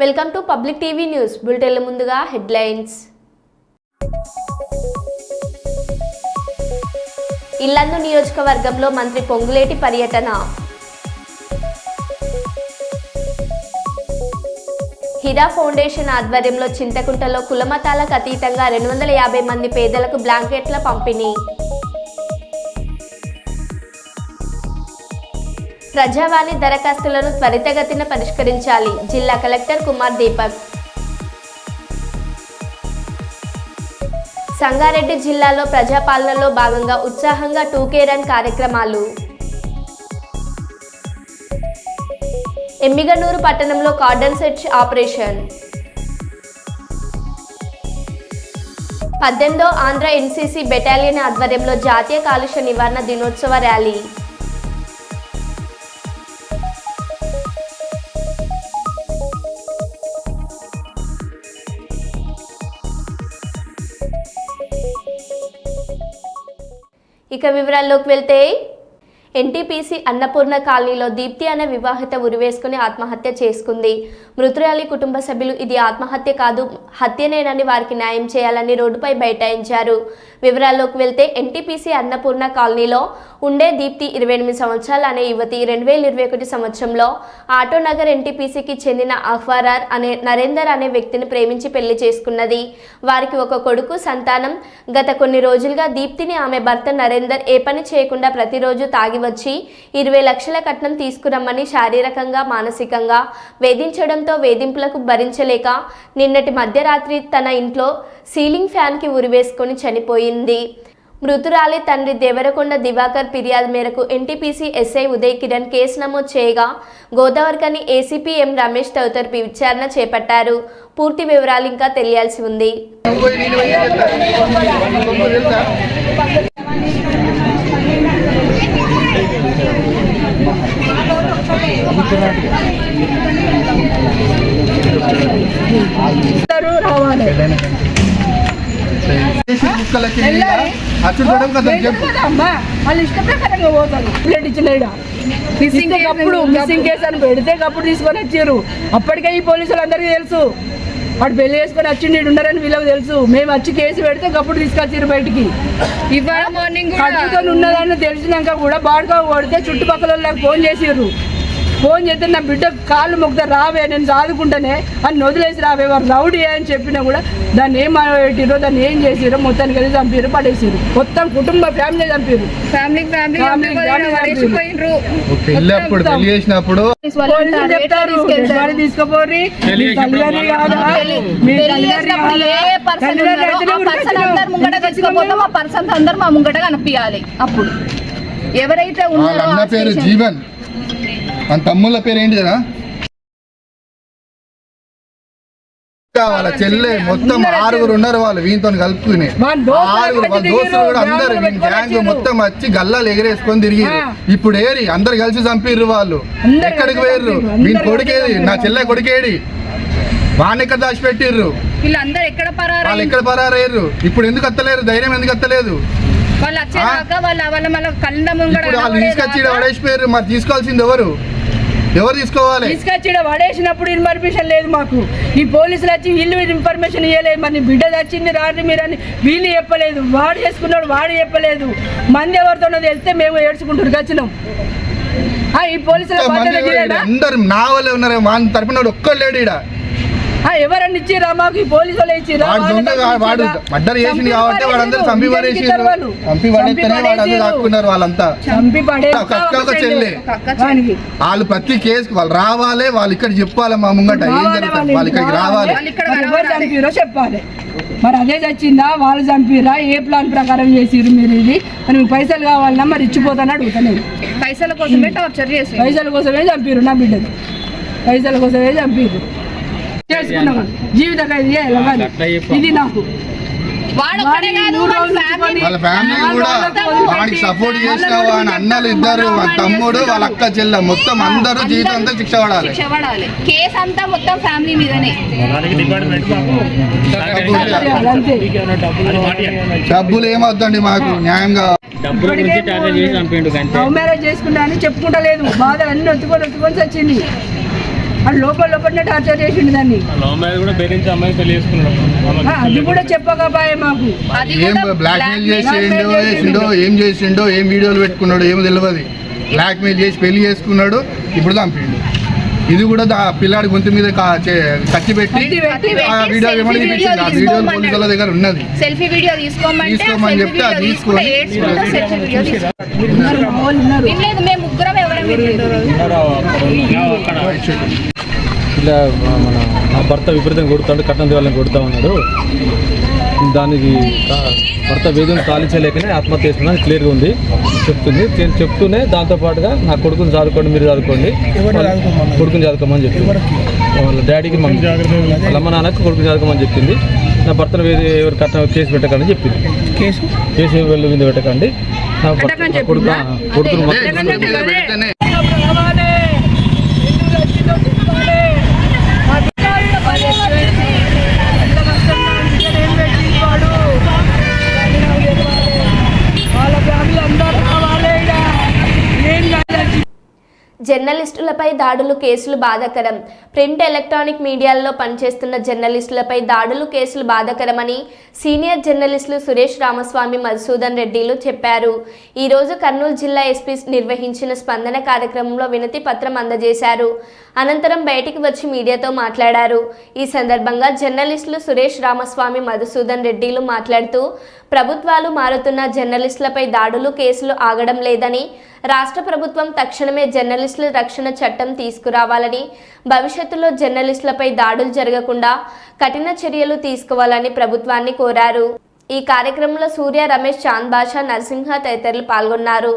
Welcome to public TV news బులెటిన్ల ముందుగా headlines. Yellandu నియోజకవర్గంలో మంత్రి పొంగులేటి పర్యటన. హిరా ఫౌండేషన్ ఆధ్వర్యంలో చింతకుంటలో కులమతాలకు అతీతంగా 250 మంది పేదలకు బ్లాంకెట్ల పంపిణీ. ప్రజావాణి దరఖాస్తులను త్వరితగతిన పరిష్కరించాలి. జిల్లా కలెక్టర్ కుమార్ దీపక్. సంగారెడ్డి జిల్లాలో ప్రజాపాలనలో భాగంగా ఉత్సాహంగా 2K రన్ కార్యక్రమాలు. ఎమ్మిగనూరు పట్టణంలో కార్డన్ సెర్చ్ ఆపరేషన్. 18వ ఆంధ్ర NCC బెటాలియన్ ఆధ్వర్యంలో జాతీయ కాలుష్య నివారణ దినోత్సవ ర్యాలీ. ఇక వివరాల్లోకి వెళ్తే NTPC అన్నపూర్ణ కాలనీలో దీప్తి అనే వివాహిత ఉరివేసుకుని ఆత్మహత్య చేసుకుంది. మృతురాలి కుటుంబ సభ్యులు ఇది ఆత్మహత్య కాదు, హత్యనేనని వారికి న్యాయం చేయాలని రోడ్డుపై బైఠాయించారు. వివరాల్లోకి వెళ్తే NTPC అన్నపూర్ణ కాలనీలో ఉండే దీప్తి 28 సంవత్సరాల అనే యువతి 2021 సంవత్సరంలో ఆటోనగర్ NTPCకి చెందిన అఖ్వారార్ అనే నరేందర్ అనే వ్యక్తిని ప్రేమించి పెళ్లి చేసుకున్నది. వారికి ఒక కొడుకు సంతానం. గత కొన్ని రోజులుగా దీప్తిని ఆమె భర్త నరేందర్ ఏ పని చేయకుండా ప్రతిరోజు తాగి వచ్చి 20 లక్షల కట్నం తీసుకురమ్మని శారీరకంగా మానసికంగా వేధించడంతో వేధింపులకు భరించలేక నిన్నటి మధ్యరాత్రి తన ఇంట్లో సీలింగ్ ఫ్యాన్కి ఉరివేసుకొని చనిపోయింది. మృతురాలి తండ్రి దేవరకొండ దివాకర్ ఫిర్యాదు మేరకు NTPC SI Uday Kiran case నమోదు చేయగా గోదావరికని ACP M రమేష్ తదితరులు విచారణ చేపట్టారు. పూర్తి వివరాలు ఇంకా తెలియాల్సి ఉంది. మిస్సింగ్ కేసు అని పెడితే అప్పుడు తీసుకొని వచ్చారు. అప్పటికే ఈ పోలీసులు అందరికీ తెలుసు వాడు పెళ్లి చేసుకొని వచ్చి ఉండరని వీళ్ళకి తెలుసు. మేము వచ్చి కేసు పెడితే అప్పుడు తీసుకొచ్చారు బయటికి. ఇవాళ మార్నింగ్ ఉన్నదని తెలిసినాక కూడా బాడుగా కొడితే చుట్టుపక్కల వాళ్ళకి ఫోన్ చేసారు. ఫోన్ చేస్తే నా బిడ్డ కాళ్ళు మొక్కుతా రావే నేను చదువుకుంటానే అని వదిలేసి రావే వారు రౌడీ అని చెప్పినా కూడా దాన్ని ఏం పెట్టిరో దాన్ని ఏం చేసిరో మొత్తానికి వెళ్ళి చంపారు, పడేసారు. మొత్తం కుటుంబ ఫ్యామిలీ చంపారు. తీసుకోపోరి అందరు మా ముంగట కనిపించాలి. అప్పుడు ఎవరైతే ఉన్నారో జీవన్ మన తమ్ముళ్ళ పేరు ఏంటి కదా వాళ్ళ చెల్లె మొత్తం 6 ఉన్నారు. వాళ్ళు వీనితో కలుపుకుని 6 వాళ్ళ దోస్తులు కూడా అందరు గ్యాంగ్ మొత్తం వచ్చి గల్లాలు ఎగరేసుకొని తిరిగి ఇప్పుడు ఏరి అందరు కలిసి చంపిర్రు. వాళ్ళు ఎక్కడికి పోయిర్రు? వీని కొడుకేది, నా చెల్లె కొడుకేడి, వాడిని ఎక్కడ దాచిపెట్టిర్రు? వాళ్ళు ఎక్కడ పరారయ్యారు? ఇప్పుడు ఎందుకు అత్తలేరు? ధైర్యం ఎందుకు అత్తలేదు? వాళ్ళు తీసుకొచ్చి పడేసిపోయారు. మరి తీసుకోవాల్సింది ఎవరు తీసుకోవాలి? తీసుకొచ్చి పడేసినప్పుడు ఇన్ఫర్మేషన్ లేదు మాకు. ఈ పోలీసులు వచ్చి వీళ్ళు ఇన్ఫర్మేషన్ ఇవ్వలేదు. మరి బిడ్డ వచ్చింది రాత్రి మీరు అని వీళ్ళు చెప్పలేదు. వాడు చేసుకున్నాడు వాడు చెప్పలేదు. మంది ఎవరితోనో తెలిస్తే మేము ఏడ్చుకుంటారు వచ్చినాం. ఈ పోలీసులు అందరు నా వాళ్ళే ఉన్నారు. మా తరపున ఒక్కడు లేడు ఇక్కడ. ఎవరన్నా ఇచ్చిరా మాకు? ఈ పోలీసు వాళ్ళు ఇచ్చిరా? వాడు మర్డర్ చేసింది కాబట్టి వాళ్ళందరూ చంపి పడేసారు. వాళ్ళంతా చెల్లె వాళ్ళు ప్రతి కేసుకు వాళ్ళు రావాలి. వాళ్ళు ఇక్కడ చెప్పాలి మా ముంగట ఏం జరుగుతుంది. వాళ్ళు ఇక్కడికి రావాలి. చంపిరో చెప్పాలి. మరి అదే చచ్చిందా వాళ్ళు చంపిరా? ఏ ప్లాన్ ప్రకారం చేసిరు మీరు? ఇది మరి పైసలు కావాలన్నా మరి ఇచ్చిపోతాను అడుగుతాను. పైసల కోసమే టార్చర్ చేసి పైసల కోసమే చంపిరు నా బిడ్డను. పైసల కోసమే చంపిరు. చేసుకున్నాం జీవిత ఇది నాకు వాళ్ళ ఫ్యామిలీ కూడా వాడికి సపోర్ట్ చేసిన వాడి అన్నలు ఇద్దరు, తమ్ముడు, వాళ్ళ అక్క చెల్లె మొత్తం అందరూ జీవితం అంతా శిక్ష పడాలి. కేసు అంతా మొత్తం ఫ్యామిలీ మీదనే. డబ్బులు ఏమవుతండి మాకు న్యాయంగా. లవ్ మ్యారేజ్ చేసుకుంటా అని చెప్పుకుంటా లేదు. బాధలు అన్ని ఒత్తుకొని వచ్చింది. అది లోపలనే టార్చర్ చేసిండు దాన్ని. అది కూడా చెప్పకపోయే మాకు. ఏం బ్లాక్ మెయిల్ చేసిండో ఏం చేసిండో ఏం వీడియోలు పెట్టుకున్నాడు ఏమో తెలియదు. బ్లాక్ మెయిల్ చేసి పెళ్లి చేసుకున్నాడు, ఇప్పుడు చంపిండు. ఇది కూడా పిల్లాడి గొంతు మీద కత్తి పెట్టి ఆ వీడియో చూపించింది. ఆ వీడియో పోలీసుల దగ్గర ఉన్నది. సెల్ఫీ వీడియో తీసుకోమని చెప్తే అది తీసుకొని మేము ముగ్గురం ఎవరం ఇలా నా భర్త విపరీతంగా కొడుతాడు, కట్నం దేవాలని కొడుతూ ఉన్నాడు. దానికి భర్త వేదన కాలించలేకనే ఆత్మహత్య చేసుకున్నాను క్లియర్గా ఉంది చెప్తుంది. చెప్తూనే దాంతోపాటుగా నా కొడుకుని చదువుకోండి, మీరు చదువుకోండి, కొడుకుని చదువుకోమని చెప్పింది. వాళ్ళ డాడీకి వాళ్ళ అమ్మ నాన్నకి కొడుకుని చదువుకోమని చెప్పింది. నా భర్తను ఎవరు కట్నం కేసు పెట్టకండి చెప్పింది. కేసు వెళ్ళి మీద పెట్టకండి, నా కొడుకును జర్నలిస్టులపై దాడులు, కేసులు బాధాకరం. ప్రింట్, ఎలక్ట్రానిక్ మీడియాల్లో పనిచేస్తున్న జర్నలిస్టులపై దాడులు, కేసులు బాధాకరమని సీనియర్ జర్నలిస్టులు సురేష్ రామస్వామి, మధుసూదన్ రెడ్డిలు చెప్పారు. ఈరోజు కర్నూలు జిల్లా ఎస్పీ నిర్వహించిన స్పందన కార్యక్రమంలో వినతి పత్రం అందజేశారు. అనంతరం బయటికి వచ్చి మీడియాతో మాట్లాడారు. ఈ సందర్భంగా జర్నలిస్టులు సురేష్ రామస్వామి, మధుసూదన్ రెడ్డిలు మాట్లాడుతూ ప్రభుత్వాలు మారుతున్న జర్నలిస్టులపై దాడులు, కేసులు ఆగడం లేదని, రాష్ట్ర ప్రభుత్వం తక్షణమే జర్నలిస్టుల రక్షణ చట్టం తీసుకురావాలని, భవిష్యత్తులో జర్నలిస్టులపై దాడులు జరగకుండా కఠిన చర్యలు తీసుకోవాలని ప్రభుత్వాన్ని కోరారు. ఈ కార్యక్రమంలో సూర్య, రమేష్, చాంద్ బాషా, నరసింహ తదితరులు పాల్గొన్నారు.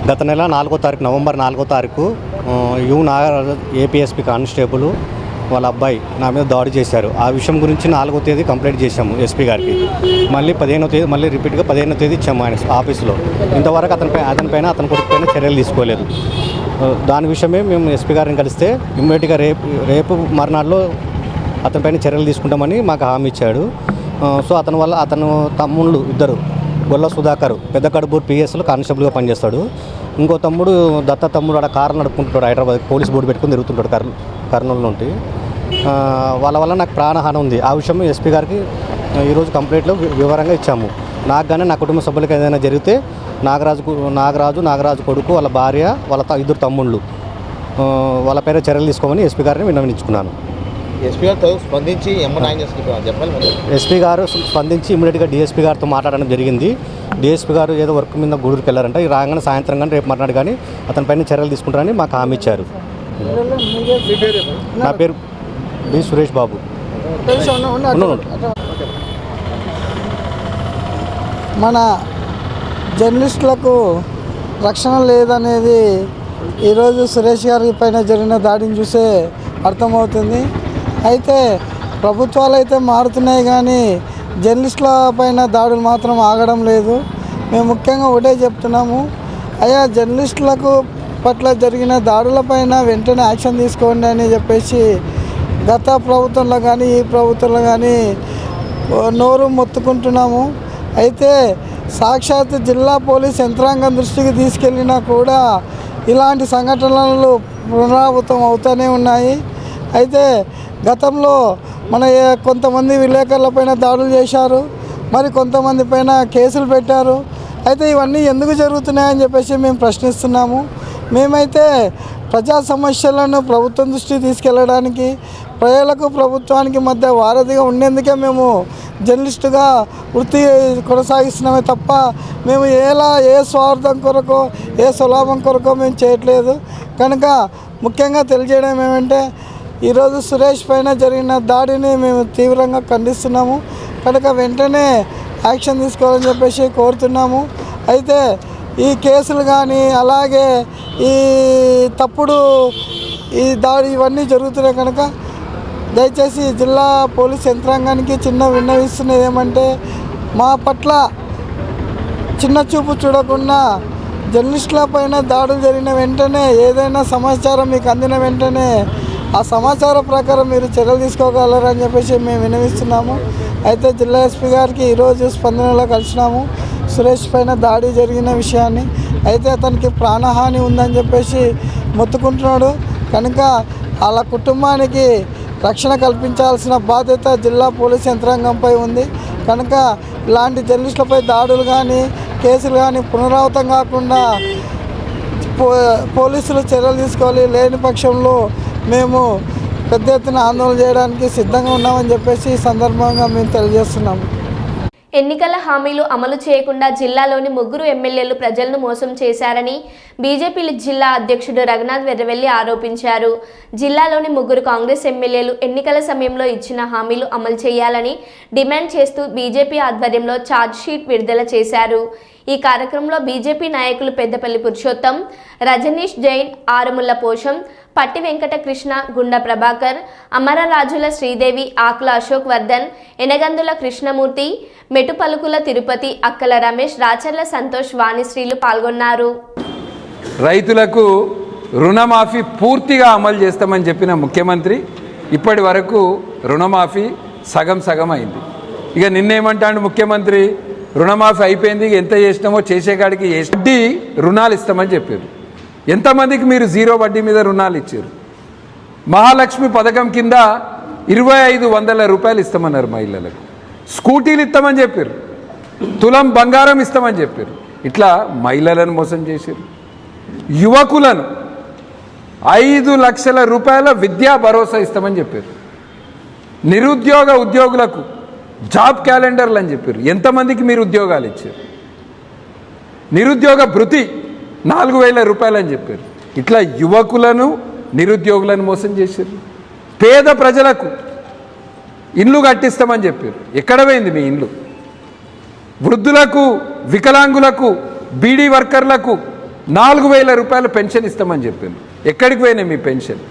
గత నెల 4వ తారీఖు, నవంబర్ 4వ తారీఖు యు నాగరాజు ఏపీఎస్పీ కానిస్టేబుల్ వాళ్ళ అబ్బాయి నా మీద దాడి చేశారు. ఆ విషయం గురించి 4వ తేదీ కంప్లైంట్ చేశాము ఎస్పీ గారికి. మళ్ళీ 15వ తేదీ మళ్ళీ రిపీట్గా 15వ తేదీ ఇచ్చాము ఆయన ఆఫీసులో. ఇంతవరకు అతనిపైన అతని కొడుకు పైన చర్యలు తీసుకోలేదు. దాని విషయమే మేము ఎస్పీ గారిని కలిస్తే ఇమ్మీడియట్గా రేపు మర్నాడులో అతనిపైన చర్యలు తీసుకుంటామని మాకు హామీ ఇచ్చాడు. సో అతను తమ్ముళ్ళు ఇద్దరు, గొల్ల సుధాకర్ పెద్ద కడుపూర్ పిఎస్లో కానిస్టేబుల్గా పనిచేస్తాడు. ఇంకో తమ్ముడు దత్త తమ్ముడు ఆడ కారు నడుపుకుంటాడు, హైదరాబాద్ పోలీస్ బోర్డు పెట్టుకుని తిరుగుతుంటాడు కర్నూలు నుండి. వాళ్ళ వల్ల నాకు ప్రాణహాని ఉంది. ఆ విషయం ఎస్పీ గారికి ఈరోజు కంప్లైంట్లో వివరంగా ఇచ్చాము. నాకు కానీ నా కుటుంబ సభ్యులకు ఏదైనా జరిగితే నాగరాజు కొడుకు, వాళ్ళ భార్య, వాళ్ళ ఇద్దరు తమ్ముళ్ళు వాళ్ళ పేరు చర్యలు తీసుకోమని ఎస్పీ గారిని విన్నవించుకున్నాను. ఎస్పీ గారు స్పందించి ఎస్పీ గారు స్పందించి ఇమీడియట్గా డిఎస్పీ గారితో మాట్లాడడం జరిగింది. డిఎస్పీ గారు ఏదో వర్క్ మీద గూడూరుకి వెళ్ళారంట. ఈ రాగానే సాయంత్రం కానీ రేపు మర్నాడు కానీ అతనిపైన చర్యలు తీసుకుంటారని మాకు హామీ ఇచ్చారు. నా పేరు బి సురేష్ బాబు. మన జర్నలిస్టులకు రక్షణ లేదనేది ఈరోజు సురేష్ గారి పైన జరిగిన దాడిని చూసే అర్థమవుతుంది. అయితే ప్రభుత్వాలు అయితే మారుతున్నాయి కానీ జర్నలిస్టుల పైన దాడులు మాత్రం ఆగడం లేదు. మేము ముఖ్యంగా ఒకటే చెప్తున్నాము, అయ్యా జర్నలిస్టులకు పట్ల జరిగిన దాడులపైన వెంటనే యాక్షన్ తీసుకోండి అని చెప్పేసి గత ప్రభుత్వంలో కానీ ఈ ప్రభుత్వంలో కానీ నోరు మొత్తుకుంటున్నాము. అయితే సాక్షాత్ జిల్లా పోలీస్ యంత్రాంగం దృష్టికి తీసుకెళ్ళినా కూడా ఇలాంటి సంఘటనలు పునరావృతం అవుతూనే ఉన్నాయి. అయితే గతంలో మన కొంతమంది విలేకరులపైన దాడులు చేశారు, మరి కొంతమంది పైన కేసులు పెట్టారు. అయితే ఇవన్నీ ఎందుకు జరుగుతున్నాయని చెప్పేసి మేము ప్రశ్నిస్తున్నాము. మేమైతే ప్రజా సమస్యలను ప్రభుత్వం దృష్టికి తీసుకెళ్ళడానికి, ప్రజలకు ప్రభుత్వానికి మధ్య వారధిగా ఉండేందుకే మేము జర్నలిస్టుగా వృత్తి కొనసాగిస్తున్నామే తప్ప మేము ఏ స్వార్థం కొరకో ఏ స్వలాభం కొరకో మేము చేయట్లేదు. కనుక ముఖ్యంగా తెలియజేయడం ఏమంటే ఈరోజు సురేష్ పైన జరిగిన దాడిని మేము తీవ్రంగా ఖండిస్తున్నాము. కనుక వెంటనే యాక్షన్ తీసుకోవాలని చెప్పేసి కోరుతున్నాము. అయితే ఈ కేసులు కానీ అలాగే ఈ తప్పుడు ఈ దాడి ఇవన్నీ జరుగుతున్నాయి కనుక దయచేసి జిల్లా పోలీస్ యంత్రాంగానికి చిన్న విన్నవిస్తున్నది ఏమంటే మా పట్ల చిన్న చూపు చూడకుండా జర్నలిస్టుల పైన దాడులు జరిగిన వెంటనే ఏదైనా సమాచారం మీకు అందిన వెంటనే ఆ సమాచారం ప్రకారం మీరు చర్యలు తీసుకోగలరని చెప్పేసి మేము విన్నవిస్తున్నాము. అయితే జిల్లా ఎస్పీ గారికి ఈరోజు స్పందనలో కలిసినాము సురేష్ పైన దాడి జరిగిన విషయాన్ని. అయితే అతనికి ప్రాణహాని ఉందని చెప్పేసి మొత్తుకుంటున్నాడు కనుక వాళ్ళ కుటుంబానికి రక్షణ కల్పించాల్సిన బాధ్యత జిల్లా పోలీస్ యంత్రాంగంపై ఉంది. కనుక ఇలాంటి జర్నలిస్టులపై దాడులు కానీ కేసులు కానీ పునరావృతం కాకుండా పోలీసులు చర్యలు తీసుకోవాలి. లేని పక్షంలో మేము పెద్ద ఎత్తున ఆందోళన చేయడానికి సిద్ధంగా ఉన్నామని చెప్పేసి ఈ సందర్భంగా మేము తెలియజేస్తున్నాము. ఎన్నికల హామీలు అమలు చేయకుండా జిల్లాలోని 3 ఎమ్మెల్యేలు ప్రజలను మోసం చేశారని బీజేపీ జిల్లా అధ్యక్షుడు రఘునాథ్ వెర్రవెల్లి ఆరోపించారు. జిల్లాలోని 3 కాంగ్రెస్ ఎమ్మెల్యేలు ఎన్నికల సమయంలో ఇచ్చిన హామీలు అమలు చేయాలని డిమాండ్ చేస్తూ బీజేపీ ఆధ్వర్యంలో ఛార్జ్షీట్ విడుదల చేశారు. ఈ కార్యక్రమంలో బీజేపీ నాయకులు పెద్దపల్లి పురుషోత్తం, రజనీష్ జైన్, ఆరుముల్ల పోషం, పట్టి వెంకటకృష్ణ, గుండా ప్రభాకర్, అమరరాజుల శ్రీదేవి, ఆకుల అశోక్ వర్ధన్, ఎనగందుల కృష్ణమూర్తి, మెటుపలుకుల తిరుపతి, అక్కల రమేష్, రాచర్ల సంతోష్, వాణిశ్రీలు పాల్గొన్నారు. రైతులకు రుణమాఫీ పూర్తిగా అమలు చేస్తామని చెప్పిన ముఖ్యమంత్రి ఇప్పటి వరకు రుణమాఫీ సగం అయింది. ఇక నిన్నేమంటాడు ముఖ్యమంత్రి, రుణమాఫీ అయిపోయింది, ఎంత చేసినామో చేసేకాడికి వడ్డీ రుణాలు ఇస్తామని చెప్పారు. ఎంతమందికి మీరు 0 వడ్డీ మీద రుణాలు ఇచ్చారు? మహాలక్ష్మి పథకం కింద 2500 రూపాయలు ఇస్తామన్నారు మహిళలకు. స్కూటీలు ఇస్తామని చెప్పారు, తులం బంగారం ఇస్తామని చెప్పారు. ఇట్లా మహిళలను మోసం చేశారు. యువకులను 5 లక్షల రూపాయల విద్యా భరోసా ఇస్తామని చెప్పారు. ఉద్యోగులకు జాబ్ క్యాలెండర్లు అని చెప్పారు. ఎంతమందికి మీరు ఉద్యోగాలు ఇచ్చారు? నిరుద్యోగ భృతి 4000 రూపాయలు అని చెప్పారు. ఇట్లా యువకులను నిరుద్యోగులను మోసం చేశారు. పేద ప్రజలకు ఇండ్లు కట్టిస్తామని చెప్పారు. ఎక్కడ పోయింది మీ ఇండ్లు? వృద్ధులకు, వికలాంగులకు, బీడీ వర్కర్లకు 4000 రూపాయల పెన్షన్ ఇస్తామని చెప్పారు. ఎక్కడికి పోయినాయి మీ పెన్షన్?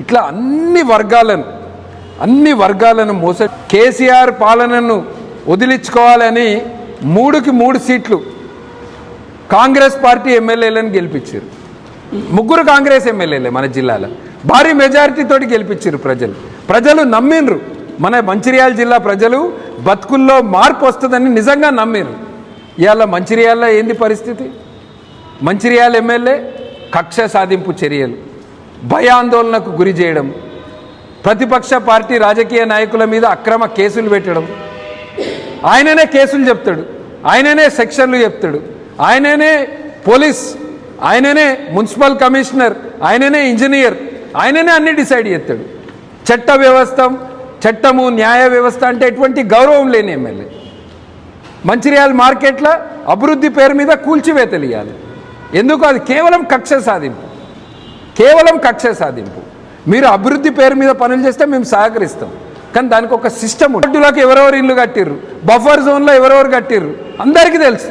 ఇట్లా అన్ని వర్గాలను మోసం. కేసీఆర్ పాలనను వదిలించుకోవాలని 3కి 3 సీట్లు కాంగ్రెస్ పార్టీ ఎమ్మెల్యేలను గెలిపించారు. 3 కాంగ్రెస్ ఎమ్మెల్యేలే మన జిల్లాలో భారీ మెజారిటీతోటి గెలిపించారు. ప్రజలు నమ్మిండ్రు. మన మంచిర్యాల జిల్లా ప్రజలు బతుకుల్లో మార్పు వస్తుందని నిజంగా నమ్మిండ్రు. ఇవాళ మంచిర్యాలలో ఏంది పరిస్థితి? మంచిర్యాల ఎమ్మెల్యే కక్ష సాధింపు చర్యలు, భయాందోళనకు గురి చేయడం, ప్రతిపక్ష పార్టీ రాజకీయ నాయకుల మీద అక్రమ కేసులు పెట్టడం. ఆయననే కేసులు చెప్తాడు, ఆయననే సెక్షన్లు చెప్తాడు, ఆయననే పోలీస్, ఆయననే మున్సిపల్ కమిషనర్, ఆయననే ఇంజనీర్, ఆయననే అన్ని డిసైడ్ చేస్తాడు. చట్టము న్యాయ వ్యవస్థ అంటే ఎటువంటి గౌరవం లేని ఎమ్మెల్యే. మంచిర్యాల మార్కెట్లో అభివృద్ధి పేరు మీద కూల్చివేతలు ఇవ్వాలి. ఎందుకు? అది కేవలం కక్ష సాధింపు. మీరు అభివృద్ధి పేరు మీద పనులు చేస్తే మేము సహకరిస్తాం, కానీ దానికి ఒక సిస్టమ్. రోడ్డులకు ఎవరెవరు ఇల్లు కట్టిర్రు, బఫర్ జోన్లో ఎవరెవరు కట్టిర్రు అందరికీ తెలుసు.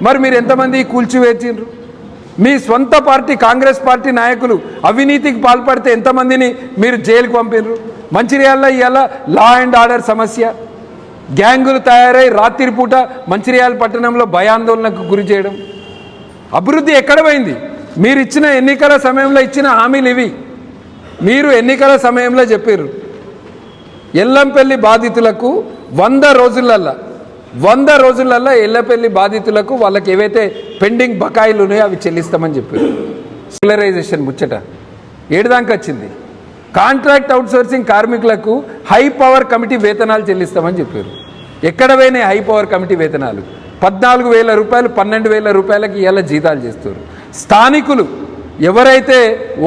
మరి మీరు ఎంతమంది కూల్చివేసిండ్రు? మీ స్వంత పార్టీ కాంగ్రెస్ పార్టీ నాయకులు అవినీతికి పాల్పడితే ఎంతమందిని మీరు జైలుకు పంపినరు? మంచిర్యాలలో ఇవాళ లా అండ్ ఆర్డర్ సమస్య, గ్యాంగులు తయారై రాత్రిపూట మంచిర్యాల పట్టణంలో భయాందోళనకు గురి చేయడం. అభివృద్ధి ఎక్కడ పోయింది? మీరు ఇచ్చిన ఎన్నికల సమయంలో ఇచ్చిన హామీలు ఇవి. మీరు ఎన్నికల సమయంలో చెప్పారు ఎల్లంపల్లి బాధితులకు 100 రోజులల్లో ఎల్లపల్లి బాధితులకు వాళ్ళకి ఏవైతే పెండింగ్ బకాయిలు ఉన్నాయో అవి చెల్లిస్తామని చెప్పారు. రెగ్యులరైజేషన్ ముచ్చట ఏడుదాకా వచ్చింది. కాంట్రాక్ట్ అవుట్సోర్సింగ్ కార్మికులకు హై పవర్ కమిటీ వేతనాలు చెల్లిస్తామని చెప్పారు. ఎక్కడ పోయినాయి హై పవర్ కమిటీ వేతనాలు? 14,000 రూపాయలు 12,000 రూపాయలకి ఇవాళ జీతాలు చేస్తారు. స్థానికులు ఎవరైతే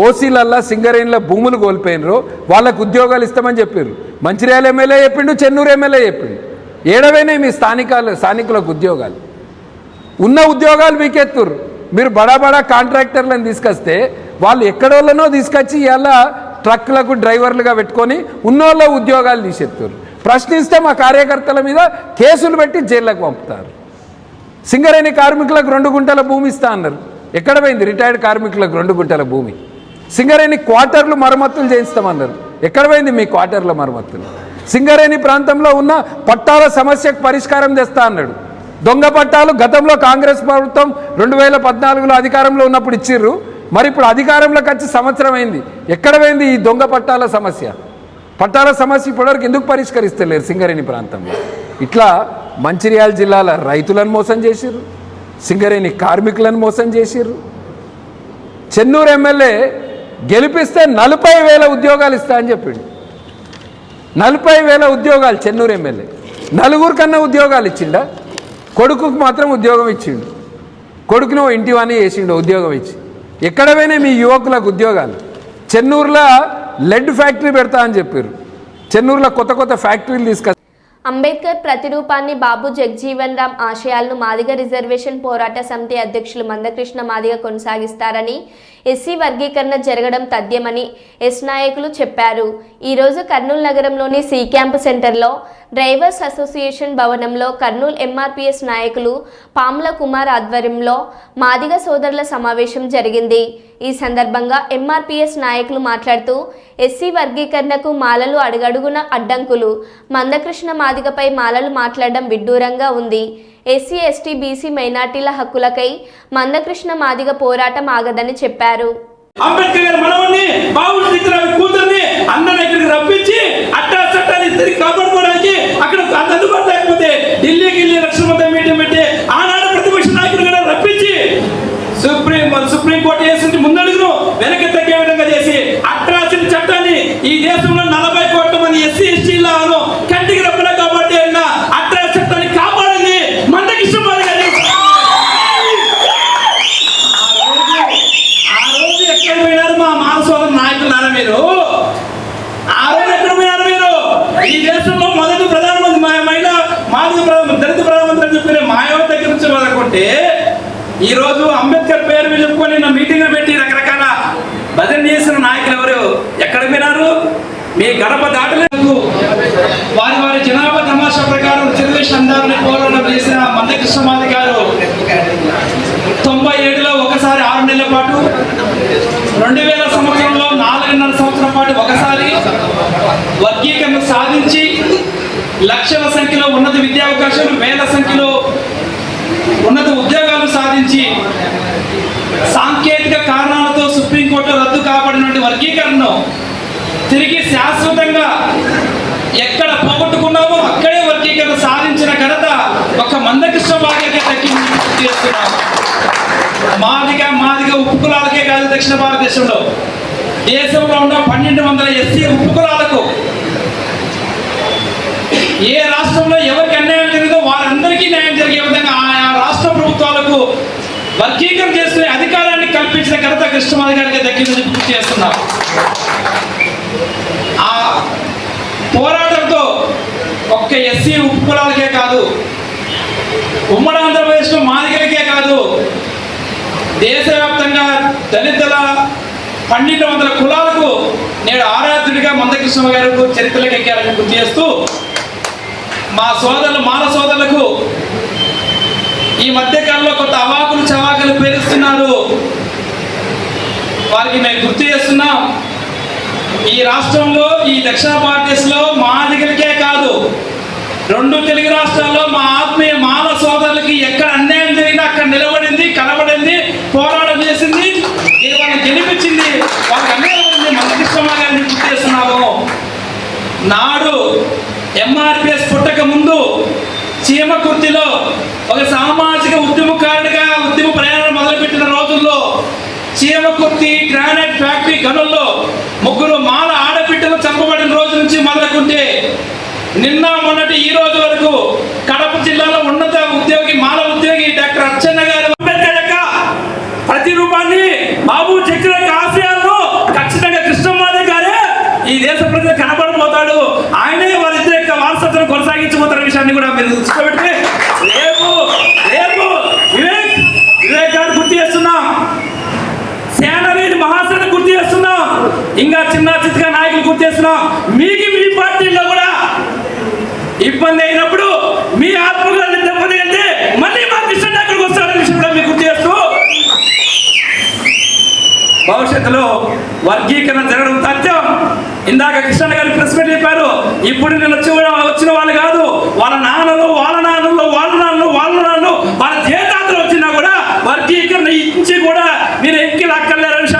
ఓసీలల్లా సింగరేణిలో భూములు కోల్పోయినరో వాళ్ళకు ఉద్యోగాలు ఇస్తామని చెప్పారు. మంచిర్యాల ఎమ్మెల్యే చెప్పిండు, చెన్నూరు ఎమ్మెల్యే చెప్పిండు. ఏడవైనాయి మీ స్థానికులకు ఉద్యోగాలు? ఉన్న ఉద్యోగాలు మీకెత్తురు. మీరు బడా కాంట్రాక్టర్లను తీసుకొస్తే వాళ్ళు ఎక్కడోళ్ళనో తీసుకొచ్చి ఇవాళ ట్రక్లకు డ్రైవర్లుగా పెట్టుకొని ఉన్నోళ్ళ ఉద్యోగాలు తీసేస్తారు. ప్రశ్నిస్తే మా కార్యకర్తల మీద కేసులు పెట్టి జైళ్ళకు పంపుతారు. సింగరేణి కార్మికులకు 2 గుంటల భూమి ఇస్తా అన్నారు. ఎక్కడ పోయింది? రిటైర్డ్ కార్మికులకు 2 గుంటల భూమి. సింగరేణి క్వార్టర్లు మరమ్మతులు చేయిస్తామన్నారు. ఎక్కడ పోయింది మీ క్వార్టర్ల మరమ్మతులు? సింగరేణి ప్రాంతంలో ఉన్న పట్టాల సమస్యకు పరిష్కారం తెస్తా అన్నాడు. దొంగ పట్టాలు గతంలో కాంగ్రెస్ ప్రభుత్వం 2014లో అధికారంలో ఉన్నప్పుడు ఇచ్చిర్రు. మరి ఇప్పుడు అధికారంలోకి వచ్చి సంవత్సరం అయింది, ఎక్కడ పోయింది ఈ దొంగ పట్టాల సమస్య? పట్టాల సమస్య ఇప్పటివరకు ఎందుకు పరిష్కరిస్తలేరు సింగరేణి ప్రాంతంలో? ఇట్లా మంచిర్యాల జిల్లాల రైతులను మోసం చేసిర్రు, సింగరేణి కార్మికులను మోసం చేసిర్రు. చెన్నూరు ఎమ్మెల్యే గెలిపిస్తే 40,000 ఉద్యోగాలు ఇస్తా అని చెప్పిండు. 40,000 ఉద్యోగాలు చెన్నూరు ఎమ్మెల్యే. 4 కన్నా ఉద్యోగాలు ఇచ్చిండా? కొడుకుకు మాత్రం ఉద్యోగం ఇచ్చిండు. కొడుకును ఇంటి వాణి వేసిండు ఉద్యోగం ఇచ్చి. ఎక్కడ పోయినా మీ యువకులకు ఉద్యోగాలు? చెన్నూరులో లెడ్ ఫ్యాక్టరీ పెడతా అని చెప్పారు. చెన్నూరులో కొత్త ఫ్యాక్టరీలు తీసుకొచ్చి అంబేద్కర్ ప్రతిరూపాన్ని బాబు జగ్జీవన్ రామ్ ఆశయాలను మాదిగ రిజర్వేషన్ పోరాట సమితి అధ్యక్షులు మందకృష్ణ మాదిగ కొనసాగిస్తారని, ఎస్సీ వర్గీకరణ జరగడం తథ్యమని ఎస్ నాయకులు చెప్పారు. ఈరోజు కర్నూలు నగరంలోని సి క్యాంప్ సెంటర్లో డ్రైవర్స్ అసోసియేషన్ భవనంలో కర్నూలు ఎంఆర్పిఎస్ నాయకులు పాముల కుమార్ ఆధ్వర్యంలో మాదిగ సోదరుల సమావేశం జరిగింది. ఈ సందర్భంగా ఎంఆర్పిఎస్ నాయకులు మాట్లాడుతూ ఎస్సీ వర్గీకరణకు మాలలు అడుగడుగున అడ్డంకులు, మందకృష్ణ మాదిగపై మాలలు మాట్లాడడం విడ్డూరంగా ఉంది. ఎస్సీ ఎస్టీ బీసీ మైనార్టీల హక్కులకై మందకృష్ణ మాదిగ పోరాటం ఆగదని చెప్పారు. అంబేద్కర్ గారి మనవన్ని కూతుర్ని అన్న దగ్గరికి రప్పించి అట్టా చట్టాన్ని తిరిగి కాపాడుకోవడానికి అక్కడ అందుబాటు లేకపోతే ఢిల్లీకి లక్షల మంది మీటింగ్ పెట్టి ఆనాడు ప్రతిపక్ష నాయకులు కూడా రప్పించి సుప్రీంకోర్టు చేసి ముందడుగును వెనక్కి తగ్గే విధంగా చేసి అట్రాసిటీ చట్టాన్ని ఈ దేశంలో 40 కోట్ల మంది ఎస్సీ ఎస్టీలను కంటికి రప్పలే కాబట్టి అట్రాసిటీ చట్టాన్ని కాపాడింది మందకృష్ణ మాదిగ గారు. ఆ రోజు ఎక్కడ పోయినారు మా మానసోదర నాయకులారా మీరు? ఆ రోజు ఎక్కడ పోయినారు మీరు? ఈ దేశంలో మొదటి ప్రధానమంత్రి మహిళా దళిత ప్రధానమంత్రి అని చెప్పిన మాయావతి దగ్గర నుంచి మొదలుకుంటే ఈ రోజు అంబేద్కర్ పేరు మీద చెప్పుకొని మీటింగ్లు పెట్టి రకరకాల భజన చేసిన నాయకులు ఎవరు ఎక్కడ పోయినారు? మీ గడప దాటలేదు. వారి జనాభా తమాషా ప్రకారం రిజర్వేషన్ అందాలని పోరాటం చేసిన మందకృష్ణ మాదిగ గారు 97లో ఒకసారి 6 నెలల పాటు, 2000 సంవత్సరంలో 4.5 సంవత్సరం పాటు ఒకసారి వర్గీకరణ సాధించి లక్షల సంఖ్యలో ఉన్నత విద్యా అవకాశాలు, వేల సంఖ్యలో ఉన్నత ఉద్యోగాలు సాధించి సాంకేతిక కారణాలతో సుప్రీంకోర్టులో రద్దు కాబడినటువంటి వర్గీకరణను తిరిగి శాశ్వతంగా ఎక్కడ పోగొట్టుకున్నామో అక్కడే వర్గీకరణ సాధించిన ఘనత ఒక మందకృష్ణ మాదిగ దక్కింది చేస్తున్నాము. మాదిగ ఉప్పు కులాలకే కాదు, దక్షిణ భారతదేశంలో దేశంలో ఉన్న 1200 ఎస్సీ ఉప్పు కులాలకు ఏ రాష్ట్రంలో ఎవరికి అన్యాయం జరిగిందో వారందరికీ న్యాయం జరిగే విధంగా ఆయా రాష్ట్ర ప్రభుత్వాలకు వర్గీకరణ చేసుకునే అధికారాన్ని కల్పించిన ఘనత కృష్ణ మాదిగ గారికి దక్కిందని గుర్తు చేస్తున్నాం. ఆ పోరాటంతో ఒక్క ఎస్సీ ఉప్పు కులాలకే కాదు, ఉమ్మడి ఆంధ్రప్రదేశ్లో మాదిగలకే కాదు, దేశవ్యాప్తంగా దళితుల 1200 కులాలకు నేడు ఆరాధ్యుడిగా మందకృష్ణ గారు చరిత్రలోకి ఎక్కారని గుర్తు చేస్తూ మా మాల సోదరులకు ఈ మధ్యకాలంలో కొంత అవాకులు చవాకులు పేరుస్తున్నారు. వారికి మేము గుర్తు చేస్తున్నాం, ఈ రాష్ట్రంలో ఈ దక్షిణ భారతదేశంలో మాదిగలకే కాదు 2 తెలుగు రాష్ట్రాల్లో మా ఆత్మీయ మాల సోదరులకి ఎక్కడ అన్యాయం జరిగినా అక్కడ నిలబడింది, కలబడింది, పోరాటం చేసింది, వాళ్ళని గెలిపించింది, వాళ్ళకి అన్యాయం మందకృష్ణ మాదిగ గారిని గుర్తు చేస్తున్నాము. నాడు ఎంఆర్పిఎస్ పుట్టక ముందు చీమకుర్తిలో ఒక సామాజిక ఉద్యమకారుడిగా ఉద్యమ ప్రయాణం మొదలుపెట్టిన రోజుల్లో చీమకుర్తి గ్రానైట్ ఫ్యాక్టరీ గనుల్లో 3 మాల ఆడబిడ్డలు చంపబడిన రోజు నుంచి మొదలుకుంటే నిన్న మొన్నటి ఈ రోజు వరకు కడప జిల్లాలో ఉన్నత ఉద్యోగి మాల ఉద్యోగి డాక్టర్ అర్చన్న గారు అంబేద్కర్ యొక్క ప్రతిరూపాన్ని బాబు చక్ర ఆశయాలను ఖచ్చితంగా కృష్ణ మాదిగ గారే ఈ దేశ ప్రజలు కనబడిపోతాడు, ఆయనే వారిద్దరి యొక్క వారసత్వం కొనసాగించబోతున్న విషయాన్ని కూడా మీరు దృష్టిపెట్టి రేపు వివేక్ గారు గుర్తు చేస్తున్నాం, సేనవీరి మహాసేన గుర్తు చేస్తున్నాం, ఇంకా చిన్న నాయకులు గుర్తు చేస్తున్నాం. మీకు మీ పార్టీలో కూడా ఇబ్బంది అయినప్పుడు మీ ఆత్మగౌరవాన్ని దెబ్బతింటే మళ్ళీ మా కృష్ణ నాయకులకు వస్తారనే విషయం కూడా మీకు గుర్తు చేస్తూ భవిష్యత్తులో వర్గీకరణ జరగడం తథ్యం. ఇందాక కృష్ణ గారు ప్రెస్ మీట్ చెప్పారు, ఇప్పుడు నేను వచ్చిన వాళ్ళు కాదు, వాళ్ళ నాన్నలు వాళ్ళ చేతాతలు వచ్చినా కూడా వర్గీకరణ ఇచ్చి కూడా మీరు ఎక్కి లక్కలేరని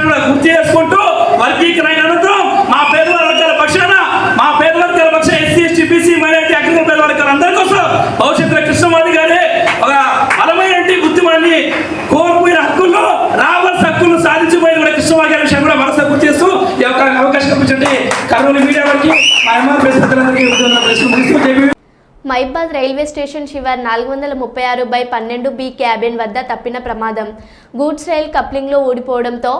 చేసినటువంటి కర్నూలు మీడియా వారికి మా ఎంఆర్ ప్రెస్ మిత్రులందరికీ మైబాద్ రైల్వే స్టేషన్ శివార్ 436/12B క్యాబిన్ వద్ద తప్పిన ప్రమాదం. గూడ్స్ రైల్ కప్లింగ్లో ఊడిపోవడంతో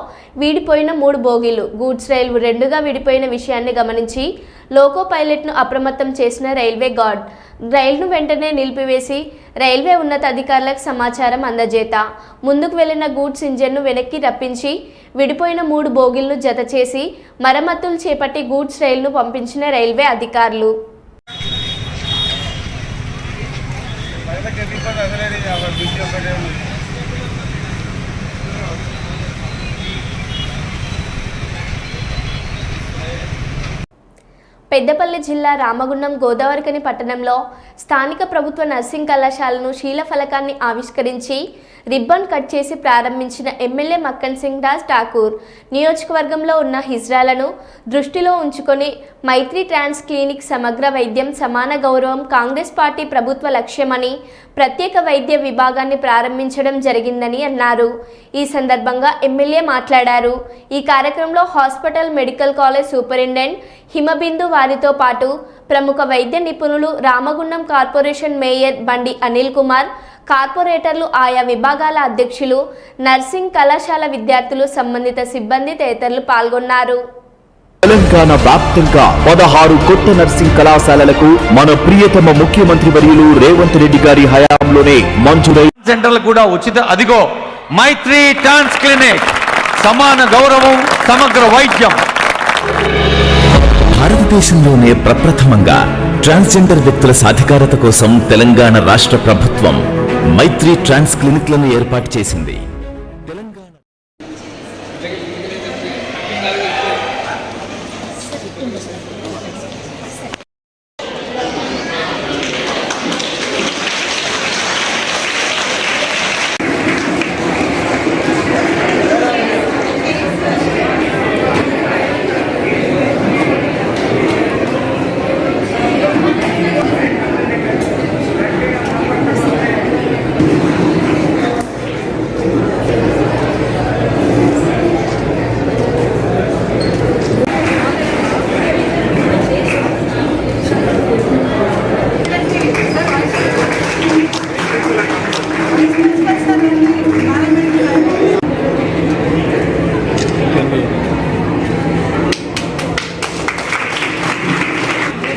వీడిపోయిన 3 బోగీలు. గూడ్స్ రైలు 2గా విడిపోయిన విషయాన్ని గమనించి లోకో పైలట్ను అప్రమత్తం చేసిన రైల్వే గార్డ్ రైలును వెంటనే నిలిపివేసి రైల్వే ఉన్నతాధికారులకు సమాచారం అందజేత ముందుకు వెళ్లిన గూడ్స్ ఇంజన్ను వెనక్కి రప్పించి విడిపోయిన 3 బోగీలను జత చేసి మరమ్మతులు చేపట్టి గూడ్స్ రైలును పంపించిన రైల్వే అధికారులు. పెద్దపల్లి జిల్లా రామగుండం గోదావరికని పట్టణంలో స్థానిక ప్రభుత్వ నర్సింగ్ కళాశాలను శీలఫలకాన్ని ఆవిష్కరించి రిబ్బన్ కట్ చేసి ప్రారంభించిన ఎమ్మెల్యే మక్కన్ సింగ్ రాజ్ ఠాకూర్ నియోజకవర్గంలో ఉన్న హిజ్రాలను దృష్టిలో ఉంచుకొని మైత్రి ట్రాన్స్ క్లినిక్ సమగ్ర వైద్యం సమాన గౌరవం కాంగ్రెస్ పార్టీ ప్రభుత్వ లక్ష్యమని ప్రత్యేక వైద్య విభాగాన్ని ప్రారంభించడం జరిగిందని అన్నారు. ఈ సందర్భంగా ఎమ్మెల్యే మాట్లాడారు. ఈ కార్యక్రమంలో hospital medical college superintendent Himabindu వారితో పాటు ప్రముఖ వైద్య నిపుణులు, రామగుండం కార్పొరేషన్ మేయర్ బండి అనిల్ కుమార్, కార్పొరేటర్లు, ఆయా విభాగాల అధ్యక్షులు, నర్సింగ్ కళాశాల విద్యార్థులు, సంబంధిత సిబ్బంది తదితరులు పాల్గొన్నారు. తెలంగాణ వ్యాప్తంగా 16 కొత్త నర్సింగ్ కళాశాలలకు మన ప్రియతమ ముఖ్యమంత్రి వర్యులు రేవంత్ రెడ్డి గారి హయాంలోనే మంజూరై సెంటర్లు కూడా ఉచిత. అదిగో మైత్రి ట్రాన్స్ క్లినిక్ సమాన గౌరవం సమగ్ర వైద్యం. భారతదేశంలోనే ప్రప్రథమంగా ట్రాన్స్జెండర్ వ్యక్తుల సాధికారత కోసం తెలంగాణ రాష్ట్ర ప్రభుత్వం మైత్రి ట్రాన్స్ క్లినిక్లను ఏర్పాటు చేసింది.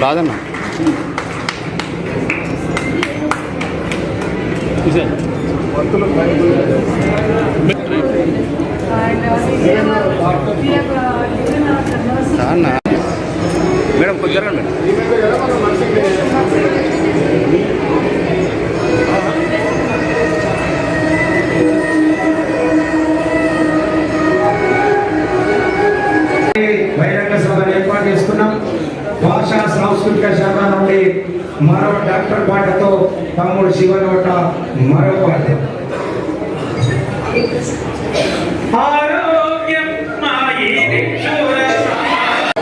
కాదన్నా మేడం కొద్దిగా మేడం బహిరంగ సభను ఏర్పాటు చేసుకున్నాం. భాషా సాంస్కృతిక శాఖ నుండి మరో డాక్టర్ పాటతో తమ్ముడు శివనోట మరో పాట.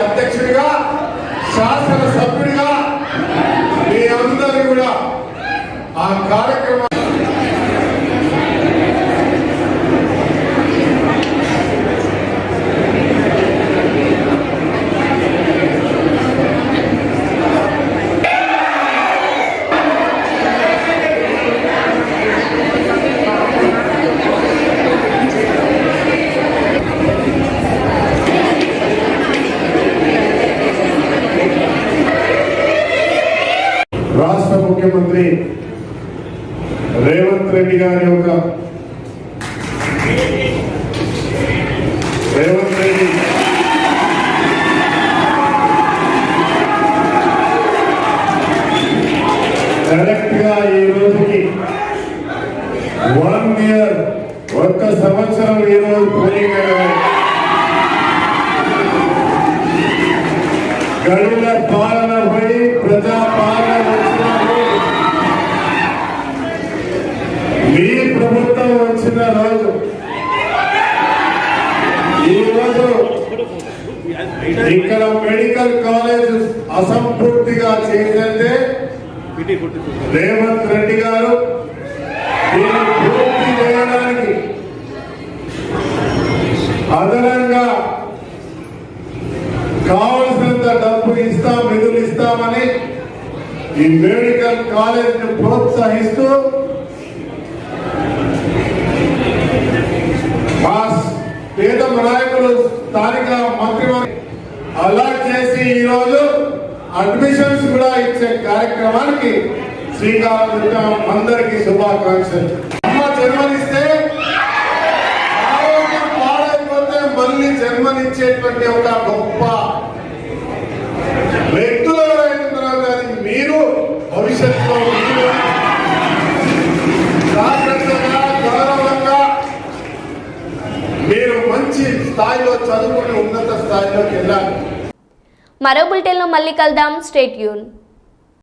అధ్యక్షుడిగా శాసన సభ్యుడిగా మీ అందరూ కూడా ఆ కార్యక్రమం రాష్ట్ర ముఖ్యమంత్రి రేవంత్ రెడ్డి గారి యొక్క డైరెక్ట్ గా ఈ రోజుకి 1 ఇయర్ 1 సంవత్సరం ఈ రోజు పోలింగ్ గడుల పాలన పోయి ప్రజా పాలన వచ్చినప్పుడు మీ ప్రభుత్వం వచ్చిన రోజు ఈ రోజు ఇక్కడ మెడికల్ కాలేజ్ అసంపూర్తిగా చేసిందే రేవంత్ రెడ్డి గారు దీన్ని పూర్తి చేయడానికి అదనంగా కావలసినంత డబ్బు ఇస్తాం, నిధులు ఇస్తామని ఈ మెడికల్ కాలేజ్ ని ప్రోత్సహిస్తూ మా పేద నాయకులు స్థానిక మంత్రివర్గం అలా చేసి ఈరోజు అడ్మిషన్స్ కూడా ఇచ్చే కార్యక్రమానికి శ్రీకారం చుట్టాం. అందరికీ శుభాకాంక్షలు. అమ్మ జన్మనిస్తే ఆరోగ్యం పాడైపోతే మళ్ళీ జన్మనిచ్చేటువంటి ఒక గొప్ప వ్యక్తులు ఎవరైతున్నారు. కానీ మీరు భవిష్యత్తులో జాగ్రత్తగా గౌరవంగా మీరు మంచి స్థాయిలో చదువుకుని ఉన్నత స్థాయిలోకి వెళ్ళాలి. మరో బులెటిన్లో మళ్ళీ కలుద్దాం. Stay tune.